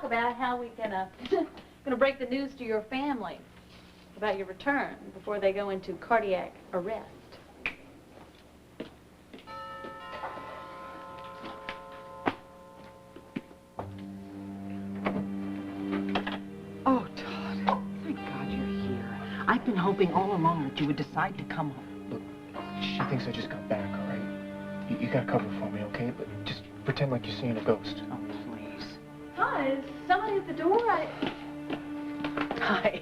about how we can, gonna break the news to your family about your return before they go into cardiac arrest. Oh, Todd, thank God you're here. I've been hoping all along that you would decide to come home. Look, she thinks I just got back, all right? You gotta cover for me, okay? But just pretend like you're seeing a ghost. Oh, please. Todd, is somebody at the door? Hi.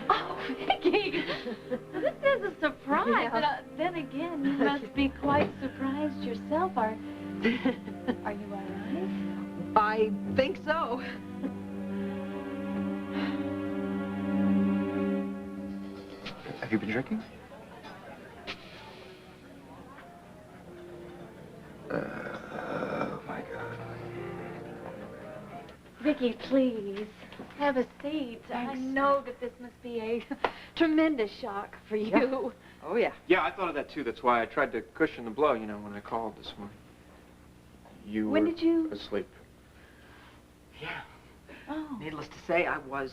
Oh, Vicki! This is a surprise. Yeah. But, then again, you must be quite surprised yourself. Are you all right? I think so. Have you been drinking? Oh, my God. Vicki, please, have a seat. Thanks. I know that this must be a tremendous shock for you. Yeah. Oh, yeah. Yeah, I thought of that, too. That's why I tried to cushion the blow, you know, when I called this morning. You When were did you... asleep. Yeah. Oh. Needless to say, I was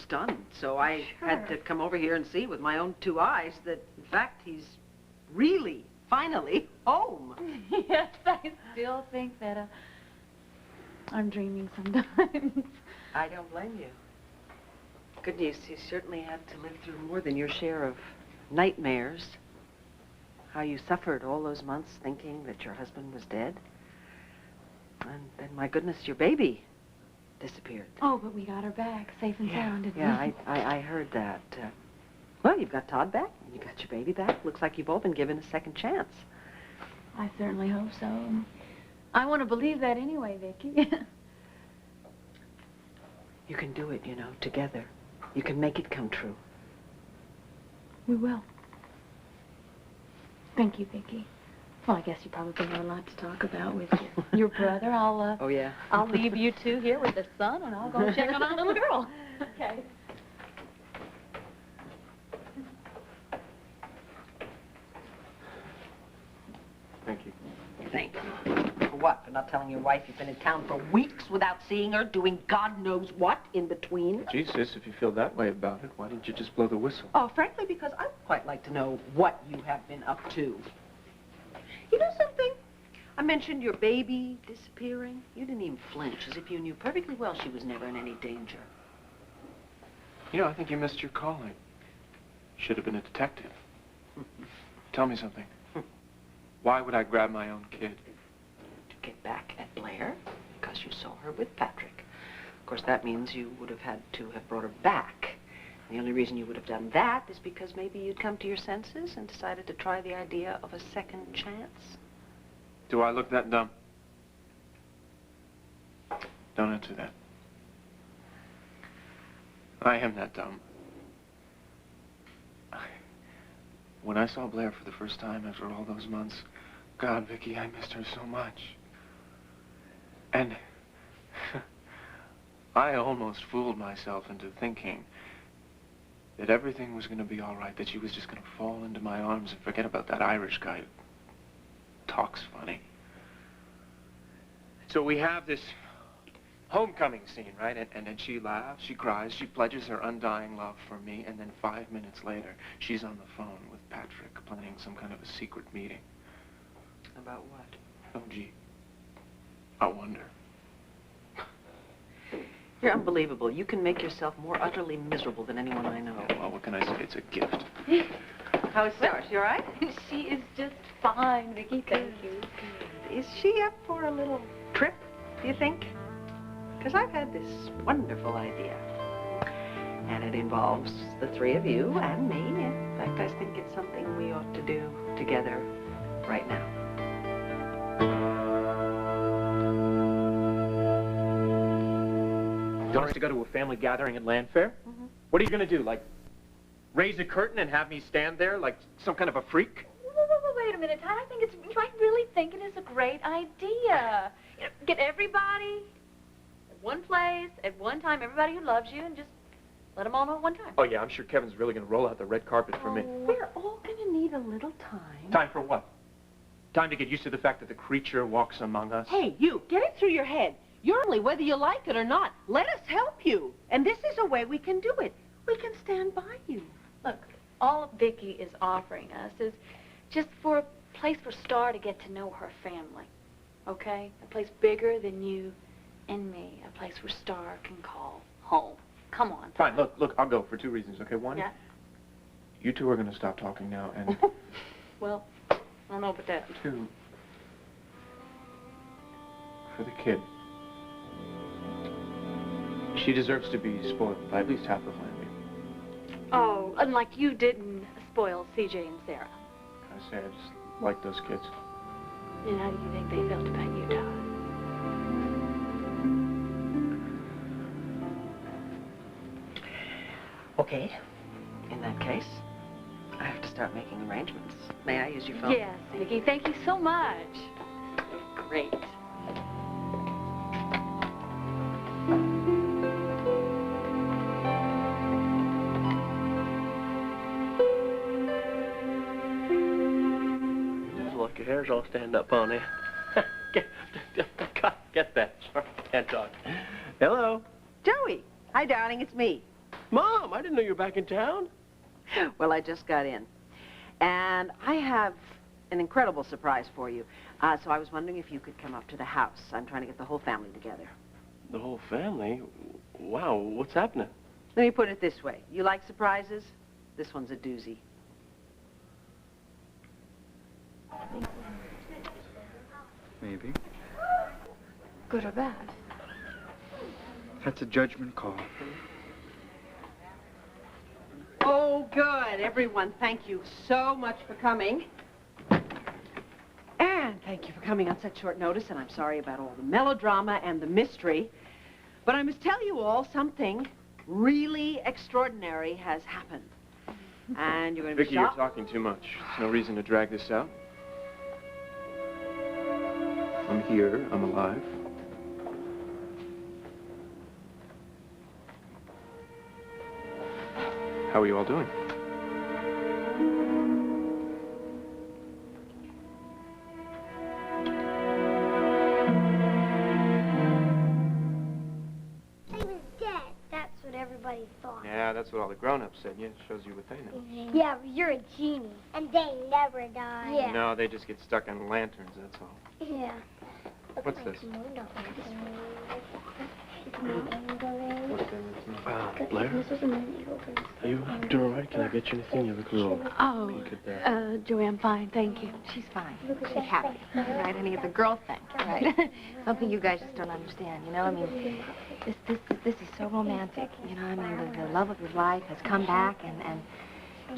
stunned. So I had to come over here and see with my own two eyes that, in fact, he's really, finally, home. Yes, I still think that I'm dreaming sometimes. I don't blame you. Good news, you certainly had to live through more than your share of nightmares. How you suffered all those months thinking that your husband was dead. And then, my goodness, your baby disappeared. Oh, but we got her back, safe and sound, didn't we? Yeah, I heard that. Well, you've got Todd back, and you got your baby back. Looks like you've all been given a second chance. I certainly hope so. I want to believe that anyway, Vicki. You can do it, you know, together. You can make it come true. We will. Thank you, Vicki. Well, I guess you probably have a lot to talk about with your brother. Oh, yeah? I'll leave you two here with the son, and I'll go check on our little girl. Okay. Thank you. Thanks. For what? For not telling your wife you've been in town for weeks without seeing her, doing God knows what in between? Jesus, if you feel that way about it, why didn't you just blow the whistle? Oh, frankly, because I'd quite like to know what you have been up to. You know something? I mentioned your baby disappearing. You didn't even flinch, as if you knew perfectly well she was never in any danger. You know, I think you missed your calling. Should have been a detective. Tell me something. Why would I grab my own kid? To get back at Blair, because you saw her with Patrick. Of course, that means you would have had to have brought her back. The only reason you would have done that is because maybe you'd come to your senses and decided to try the idea of a second chance. Do I look that dumb? Don't answer that. I am that dumb. When I saw Blair for the first time after all those months, God, Vicki, I missed her so much. And I almost fooled myself into thinking that everything was going to be all right, that she was just going to fall into my arms and forget about that Irish guy who talks funny. So we have this homecoming scene, right? And then she laughs, she cries, she pledges her undying love for me, and then 5 minutes later, she's on the phone with Patrick, planning some kind of a secret meeting. About what? Oh, gee. I wonder. You're unbelievable. You can make yourself more utterly miserable than anyone I know. Oh, well, what can I say? It's a gift. How's Sarah? You all right? She is just fine, Vicki. Thank you. Is she up for a little trip, do you think? Because I've had this wonderful idea. And it involves the three of you and me. In fact, I think it's something we ought to do together right now. You want us to go to a family gathering at Landfair? Mm-hmm. What are you going to do, like, raise a curtain and have me stand there like some kind of a freak? Wait a minute, Todd. I really think it is a great idea. You know, get everybody at one place, at one time, everybody who loves you, and just let them all know at one time. Oh, yeah, I'm sure Kevin's really going to roll out the red carpet for me. We're all going to need a little time. Time for what? Time to get used to the fact that the creature walks among us? Hey, you, get it through your head. You're only whether you like it or not. Let us help you. And this is a way we can do it. We can stand by you. Look, all Vicki is offering us is just for a place for Star to get to know her family. Okay? A place bigger than you and me. A place where Star can call home. Come on. Fine, look, I'll go for 2 reasons, okay? One, yeah. You two are going to stop talking now, and... Well, I don't know about that. 2, for the kid. She deserves to be spoiled by at least half of Landy. Oh, unlike you didn't spoil CJ and Sarah. I say I just like those kids. And how do you think they felt about you, Todd? Okay. In that case, I have to start making arrangements. May I use your phone? Yes, Vicki. Thank you so much. Great. Look, your hair's all stand up on there. Get that. Sorry, can't talk. Hello. Joey. Hi, darling. It's me. Mom, I didn't know you were back in town. Well, I just got in. And I have an incredible surprise for you. So I was wondering if you could come up to the house. I'm trying to get the whole family together. The whole family? Wow, what's happening? Let me put it this way. You like surprises? This one's a doozy. Maybe. Good or bad? That's a judgment call. Oh, good. Everyone, thank you so much for coming. And thank you for coming on such short notice, and I'm sorry about all the melodrama and the mystery. But I must tell you all something really extraordinary has happened. And you're going to be Vicki, you're shocked. talking too much. There's no reason to drag this out. I'm here. I'm alive. How are you all doing? He was dead. That's what everybody thought. Yeah, that's what all the grown-ups said. Yeah, it shows you what they know. Yeah, but you're a genie. And they never die. Yeah. No, they just get stuck on lanterns, that's all. Yeah. What's this? Blair? Are you doing all right? Can I get you anything? You look a little pink there. Joey, I'm fine, thank you. She's fine. She's happy. Right, honey? It's a girl thing, right? Something you guys just don't understand, you know? I mean, this is so romantic, you know? I mean, the love of his life has come back and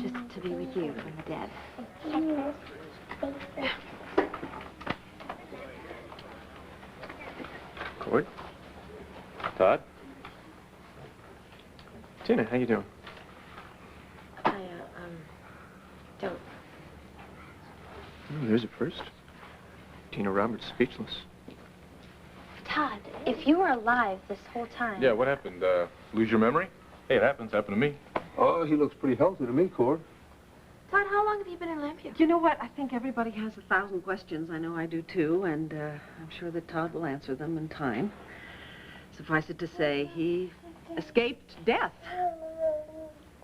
just to be with you from the dead. Cord? Todd? Tina, how you doing? Don't. Oh, there's a first. Tina Roberts speechless. Todd, if you were alive this whole time... Yeah, what happened? Lose your memory? Hey, it happens. Happened to me. Oh, he looks pretty healthy to me, Cord. Todd, how long have you been in Lampview? You know what? I think everybody has 1,000 questions. I know I do, too, and I'm sure that Todd will answer them in time. Suffice it to say, he escaped death.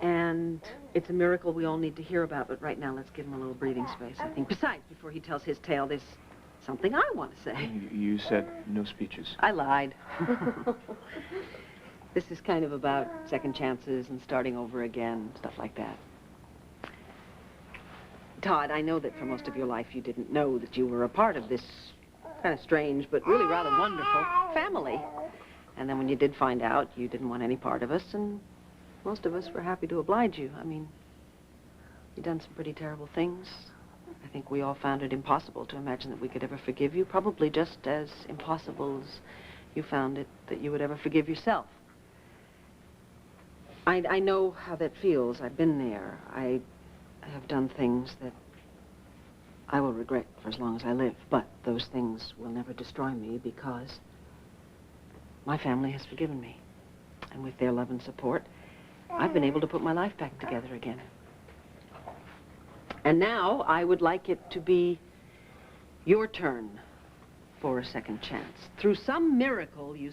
And it's a miracle we all need to hear about, but right now, let's give him a little breathing space, I think. Besides, before he tells his tale, there's something I want to say. You said no speeches. I lied. This is kind of about second chances and starting over again, stuff like that. Todd, I know that for most of your life you didn't know that you were a part of this kind of strange but really rather wonderful family. And then when you did find out, you didn't want any part of us, and most of us were happy to oblige you. I mean, you've done some pretty terrible things. I think we all found it impossible to imagine that we could ever forgive you, probably just as impossible as you found it that you would ever forgive yourself. I know how that feels. I've been there. I have done things that I will regret for as long as I live, but those things will never destroy me because my family has forgiven me. And with their love and support, I've been able to put my life back together again. And now I would like it to be your turn for a second chance. Through some miracle, you